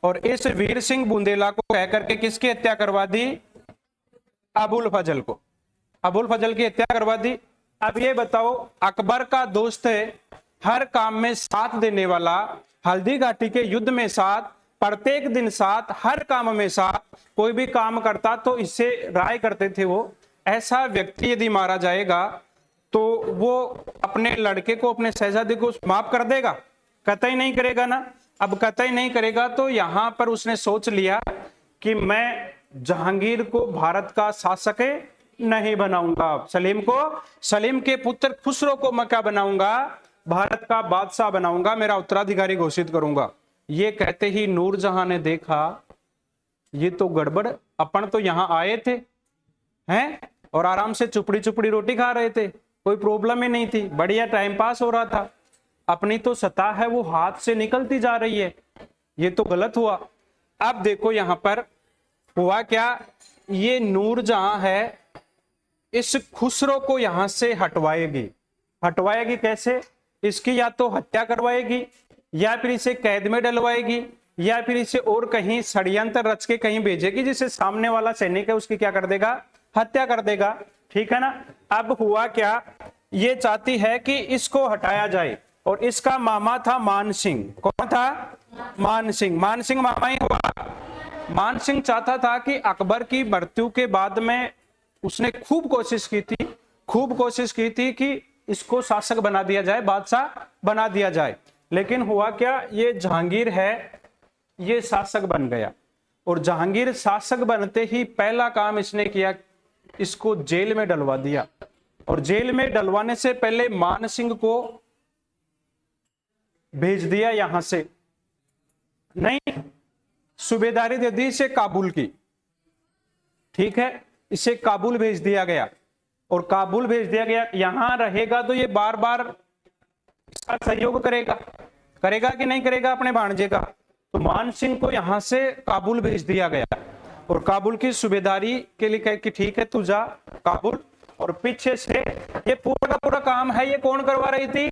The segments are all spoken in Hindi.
और इस वीर सिंह बुंदेला को कहकर के किसकी हत्या करवा दी? अबुल फजल को, अबुल फजल की हत्या करवा दी। अब ये बताओ, अकबर का दोस्त है, हर काम में साथ देने वाला, हल्दी घाटी के युद्ध में साथ, प्रत्येक दिन साथ, हर काम में साथ, कोई भी काम करता तो इससे राय करते थे वो, ऐसा व्यक्ति यदि मारा जाएगा तो वो अपने लड़के को, अपने शहजादे को माफ कर देगा? कतई नहीं करेगा ना। अब कतई नहीं करेगा तो यहां पर उसने सोच लिया कि मैं जहांगीर को भारत का शासक नहीं बनाऊंगा, सलीम के पुत्र खुसरो को मैं क्या बनाऊंगा? भारत का बादशाह बनाऊंगा, मेरा उत्तराधिकारी घोषित करूंगा। ये कहते ही नूरजहां ने देखा ये तो गड़बड़, अपन तो यहां आए थे हैं और आराम से चुपड़ी चुपड़ी रोटी खा रहे थे, कोई प्रॉब्लम ही नहीं थी, बढ़िया टाइम पास हो रहा था। अपनी तो सत्ता है वो हाथ से निकलती जा रही है, ये तो गलत हुआ। अब देखो यहां पर हुआ क्या, ये नूरजहां है इस खुसरो को यहां से हटवाएगी। हटवाएगी कैसे? इसकी या तो हत्या करवाएगी, या फिर इसे कैद में डलवाएगी, या फिर इसे और कहीं षड्यंत्र रच के कहीं भेजेगी जिसे सामने वाला सैनिक है उसकी क्या कर देगा? हत्या कर देगा। ठीक है ना। अब हुआ क्या, ये चाहती है कि इसको हटाया जाए, और इसका मामा था मान सिंह। कौन था? मान सिंह। मान सिंह मामा ही हुआ। मान सिंह चाहता था कि अकबर की मृत्यु के बाद में उसने खूब कोशिश की थी कि इसको शासक बना दिया जाए, बादशाह बना दिया जाए। लेकिन हुआ क्या, ये जहांगीर है ये शासक बन गया, और जहांगीर शासक बनते ही पहला काम इसने किया, इसको जेल में डलवा दिया। और जेल में डलवाने से पहले मान सिंह को भेज दिया यहां से, नहीं सूबेदारी दे दी इसे काबुल की। ठीक है, इसे काबुल भेज दिया गया, और काबुल भेज दिया गया। यहां रहेगा तो ये बार बार इसका सहयोग करेगा कि नहीं करेगा अपने भांजे का। तो मान सिंह को यहां से काबुल भेज दिया गया, और काबुल की सूबेदारी के लिए कह कि ठीक है तू जा काबुल। और पीछे से ये पूरा का पूरा काम है ये कौन करवा रही थी?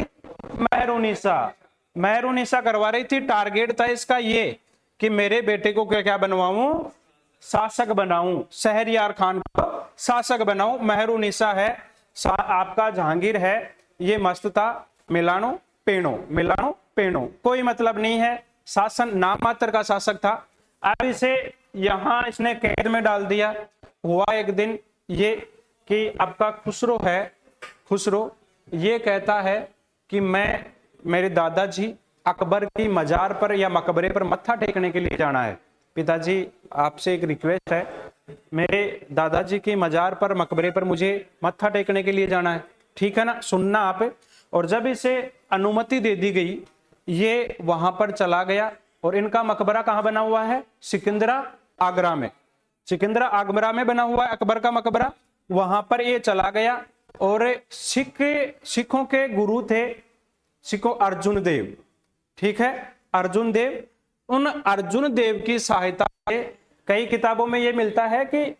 मेहरुनिसा करवा रही थी। टारगेट था इसका ये कि मेरे बेटे को क्या बनवाऊं? शासक बनाऊं, शहरयार खान को शासक बनाऊं। मेहरुनिसा है, आपका जहांगीर है, ये मस्त था, मिलानो पेनो, कोई मतलब नहीं है, शासन नाम मात्र का शासक था। अब इसे यहां इसने कैद में डाल दिया। हुआ एक दिन ये कि आपका खुसरो ये कहता है कि मैं मेरे दादाजी अकबर की मजार पर या मकबरे पर मत्था टेकने के लिए जाना है। पिताजी आपसे एक रिक्वेस्ट है, मेरे दादाजी की मजार पर मकबरे पर मुझे मत्था टेकने के लिए जाना है। ठीक है ना, सुनना आप। और जब इसे अनुमति दे दी गई, ये वहां पर चला गया। और इनका मकबरा कहां बना हुआ है? सिकंदरा आगरा में बना हुआ है अकबर का मकबरा। वहां पर ये चला गया, और सिखों के गुरु थे अर्जुन देव। ठीक है, अर्जुन देव, उन अर्जुन देव की सहायता से कई किताबों में यह मिलता है कि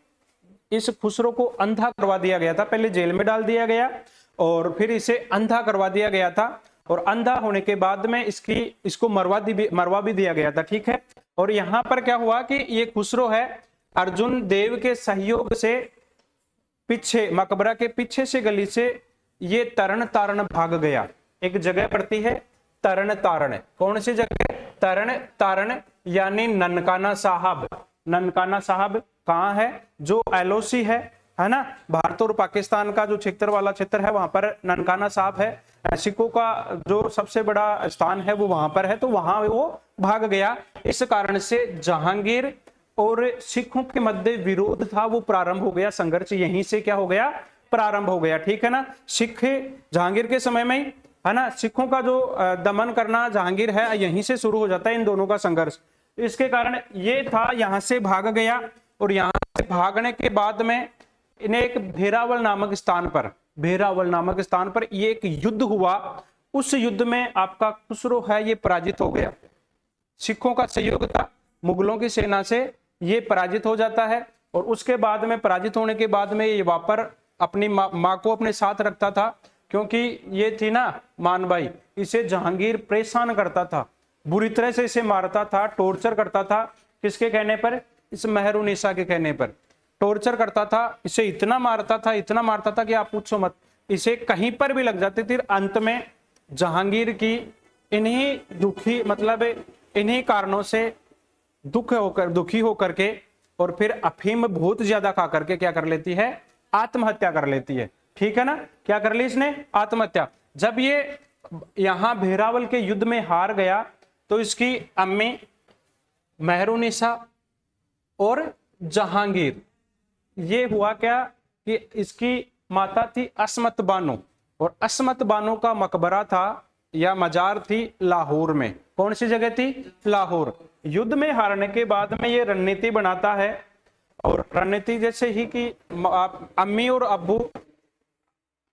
इस खुसरो को अंधा करवा दिया गया था। पहले जेल में डाल दिया गया और फिर इसे अंधा करवा दिया गया था, और अंधा होने के बाद में इसको मरवा भी दिया गया था। ठीक है, और यहां पर क्या हुआ कि ये खुसरो है अर्जुन देव के सहयोग से पीछे मकबरा के पीछे से गली से ये तरन तारण भाग गया। एक जगह पड़ती है तरन तारण, कौन सी जगह? तरन तारण, यानी ननकाना साहब कहाँ है? जो एलओसी है ना, भारत और पाकिस्तान का जो क्षेत्र वाला क्षेत्र है वहां पर ननकाना साहब है। सिखों का जो सबसे बड़ा स्थान है वो वहां पर है, तो वहां वो भाग गया। इस कारण से जहांगीर और सिखों के मध्य विरोध था वो प्रारंभ हो गया, संघर्ष यहीं से क्या हो गया? प्रारंभ हो गया। ठीक है ना, सिख जहांगीर के समय में ही है ना, सिखों का जो दमन करना जहांगीर है यहीं से शुरू हो जाता है इन दोनों का संघर्ष। इसके कारण ये था, यहां से भाग गया, और यहां से भागने के बाद में इन्हें एक भेरावल नामक स्थान पर ये एक युद्ध हुआ। उस युद्ध में आपका खुसरो है ये पराजित हो गया। सिखों का सहयोग था, मुगलों की सेना से ये पराजित हो जाता है, और उसके बाद में पराजित होने के बाद में ये वापर अपनी माँ को अपने साथ रखता था, क्योंकि ये थी ना मानबाई, इसे जहांगीर परेशान करता था। बुरी तरह से इसे मारता था, टॉर्चर करता था। किसके कहने पर? इस मेहरुनिसा के कहने पर टॉर्चर करता था, इसे इतना मारता था कि आप पूछो मत। इसे कहीं पर भी लग जाती थी। अंत में जहांगीर की इन्हीं कारणों से दुखी होकर के और फिर अफीम बहुत ज्यादा खा करके क्या कर लेती है? आत्महत्या कर लेती है। ठीक है ना? क्या कर ली इसने? आत्महत्या। जब ये यहां भेरावल के युद्ध में हार गया तो इसकी अम्मी मेहरुनिसा और जहांगीर, ये हुआ क्या कि इसकी माता थी अस्मत बानो, और अस्मत बानो का मकबरा था या मजार थी लाहौर में। कौन सी जगह थी? लाहौर। युद्ध में हारने के बाद में ये रणनीति बनाता है, और रणनीति जैसे ही कि अम्मी और अब्बू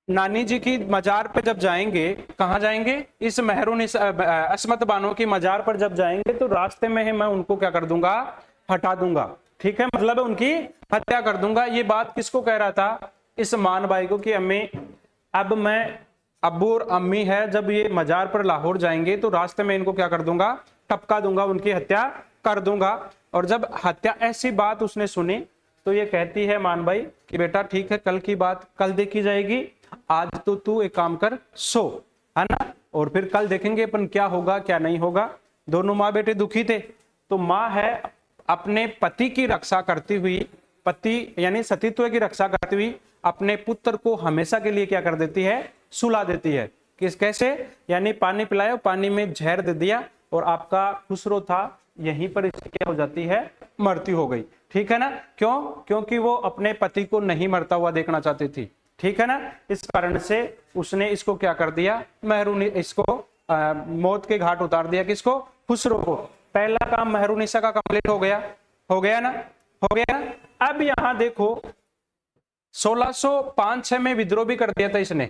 नानी जी की मजार पे जब जाएंगे, कहाँ जाएंगे? इस मेहरुनिसा अस्मत बानो की मजार पर जब जाएंगे तो रास्ते में ही मैं उनको क्या कर दूंगा? हटा दूंगा। ठीक है, मतलब उनकी हत्या कर दूंगा। ये बात किसको कह रहा था? इस मान भाई को, कि अम्मी अब मैं, अब्बू और अम्मी है, जब ये मजार पर लाहौर जाएंगे तो रास्ते में इनको क्या कर दूंगा? टपका दूंगा, उनकी हत्या कर दूंगा। और जब हत्या, ऐसी बात उसने सुनी तो ये कहती है मान भाई कि बेटा ठीक है, कल की बात कल देखी जाएगी, आज तो तू एक काम कर, सो, है ना, और फिर कल देखेंगे अपन क्या होगा क्या नहीं होगा। दोनों माँ बेटे दुखी थे। तो माँ है अपने पति की रक्षा करती हुई, पति यानी सतीत्व की रक्षा करती हुई अपने पुत्र को हमेशा के लिए क्या कर देती है? सुला देती है। कैसे? यानी पानी पिलाया, पानी में जहर दे दिया, और आपका खुसरो था यहीं पर इसकी क्या हो जाती है? मृत्यु हो गई। ठीक है ना? क्यों? क्योंकि वो अपने पति को नहीं मरता हुआ देखना चाहती थी। ठीक है ना? इस कारण से उसने इसको क्या कर दिया? इसको मौत के घाट उतार दिया। किसको? खुसरो को। पहला काम मेहरुनिसा का कंप्लीट हो गया। हो गया ना? हो गया। अब यहां देखो 1605-6 में विद्रोह भी कर दिया था इसने।